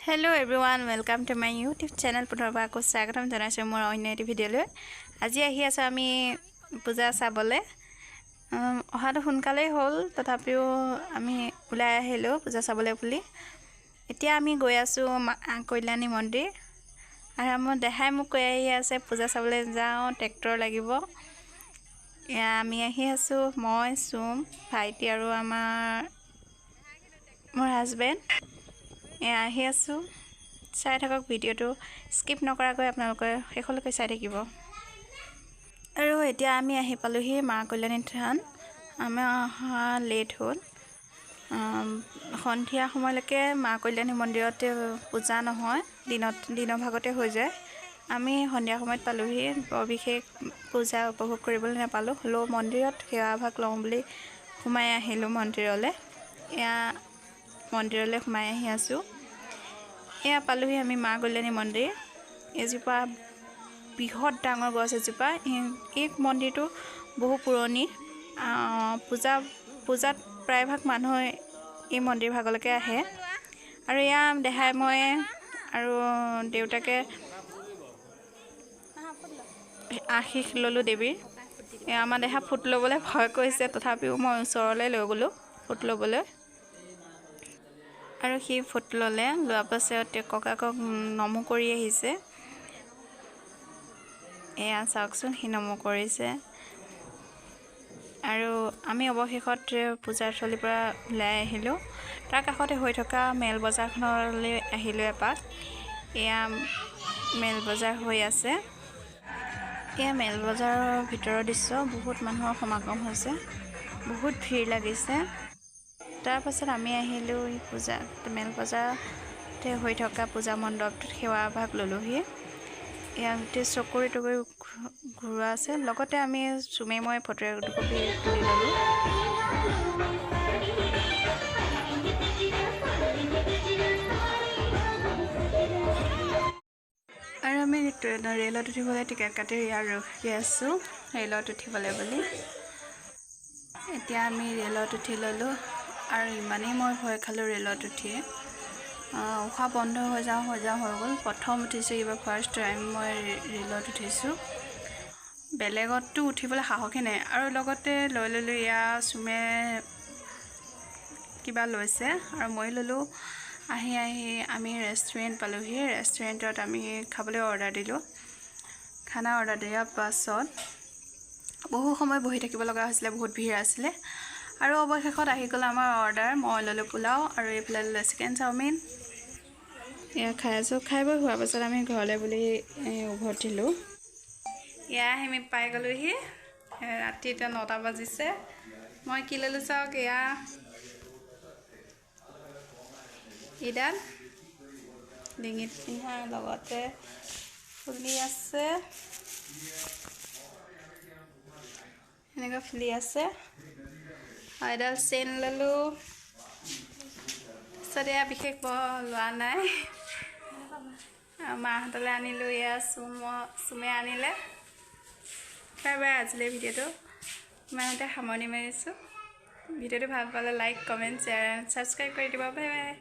Hello everyone, welcome to my YouTube channel. পুনৰবাৰ আকৌ স্বাগতম জনাইছো মোৰ অন্য এটি ভিডিঅ'লৈ। আজি আহি আছো আমি পূজা চাবলৈ। অহাটো সোনকালেই হ'ল, তথাপিও আমি ওলাই আহিলো পূজা চাবলৈ বুলি। এতিয়া আমি গৈ আছো কল্যাণী মন্দিৰ। আৰু আমাৰ দেখাই মোক কৈ আহি আছে পূজা চাবলৈ যাওঁ, ট্ৰেক্টৰ লাগিব। আমি আহি আছো, মই চুম ভাইটি আৰু মোৰ হাজবেণ্ড আহি আছো। চাই থাকক ভিডিঅ'টো, স্কিপ নকৰাকৈ আপোনালোকে শেষলৈকে চাই থাকিব। আৰু এতিয়া আমি আহি পালোহি মা কল্যাণী থান। আমাৰ অহা লেট হ'ল। সন্ধিয়া সময়লৈকে মা কল্যাণী মন্দিৰতে পূজা নহয়, দিনৰ ভাগতে হৈ যায়। আমি সন্ধিয়া সময়ত পালোহি, বৰ বিশেষ পূজা উপভোগ কৰিবলৈ নাপালোঁ। হ'লেও মন্দিৰত সেৱাভাগ লওঁ বুলি সোমাই আহিলোঁ মন্দিৰলৈ। মন্দিৰলৈ সোমাই আহি আছোঁ। এয়া পালোহি আমি মা কল্যাণী মন্দিৰ। এজোপা বৃহৎ ডাঙৰ গছ এজোপা। এই মন্দিৰটো বহু পুৰণি। পূজাত প্ৰায়ভাগ মানুহ এই মন্দিৰ ভাগলৈকে আহে। আৰু এয়া দেখাই মই আৰু দেউতাকে আশীষ ল'লোঁ দেৱীৰ। আমাৰ দেহা ফুট ল'বলৈ ভয় কৰিছে, তথাপিও মই ওচৰলৈ লৈ গ'লোঁ ফুট ল'বলৈ। আৰু সি ফুট লোৱাৰ পাছত ককাকক নমো কৰি আহিছে। এয়া চাওকচোন, সি নমো কৰিছে। আৰু আমি অৱশেষত পূজাৰ থলীৰ পৰা ওলাই আহিলোঁ। তাৰ কাষতে হৈ থকা মেল বজাৰখনলৈ আহিলোঁ এপাক। এয়া মেল বজাৰ হৈ আছে। এয়া মেল বজাৰৰ ভিতৰৰ দৃশ্য। বহুত মানুহৰ সমাগম হৈছে, বহুত ভিৰ লাগিছে। তাৰ পাছত আমি আহিলোঁ মেল বজাৰতে হৈ থকা পূজা মণ্ডপটোত সেৱাভাগ ল'লোহি। এয়া গোটেই চকৰি তকৰি ঘূৰোৱা আছে। লগতে আমি চুমে মই ফটো একপি তুলি ল'লোঁ। আৰু আমি ৰেলত উঠিবলৈ টিকেট কাটি ৰখি আছোঁ, ৰেলত উঠিবলৈ বুলি। এতিয়া আমি ৰেলত উঠি ল'লোঁ। আৰু ইমানেই মই ভয় খালোঁ ৰেলত উঠি। উশাহ বন্ধ হৈ যাওঁ হৈ গ'ল। প্ৰথম উঠিছোঁ, এইবাৰ ফাৰ্ষ্ট টাইম মই ৰেলত উঠিছোঁ। বেলেগততো উঠিবলৈ সাহসেই নাই। আৰু লগতে লৈ ল'লোঁ, এয়া চুমে কিবা লৈছে আৰু মই ল'লোঁ। আহি আমি ৰেষ্টুৰেণ্ট পালোঁহি। ৰেষ্টুৰেণ্টত আমি খাবলৈ অৰ্ডাৰ দিলোঁ। খানা অৰ্ডাৰ দিয়াৰ পাছত বহু সময় বহি থাকিব লগা হৈছিলে, বহুত ভিৰ আছিলে। আৰু অৱশেষত আহি গ'ল আমাৰ অৰ্ডাৰ। মই ল'লোঁ পোলাও আৰু এইফালে ল'লোঁ চিকেন চাওমিন। এয়া খাই আছোঁ। খাই বৈ হোৱাৰ পাছত আমি ঘৰলৈ বুলি উভতিলোঁ। এয়া আমি পাই গ'লোহি। ৰাতি এতিয়া 9টা বাজিছে। মই কি ল'লোঁ চাওক, এইডাল ডিঙিত পিন্ধা, লগতে ফুলি আছে, এনেকুৱা ফুলি আছে। আৰু এডাল চেইন ল'লোঁ। তাৰপিছত এয়া বিশেষ লোৱা নাই। মাহঁতলৈ আনিলোঁ। এয়া চুমে আনিলে। বাই আজিলৈ ভিডিঅ'টো ইমানতে সামৰণি মাৰিছোঁ। ভিডিঅ'টো ভাল পালে লাইক, কমেণ্ট, শ্বেয়াৰ, ছাবস্ক্ৰাইব কৰি দিব। Bye bye.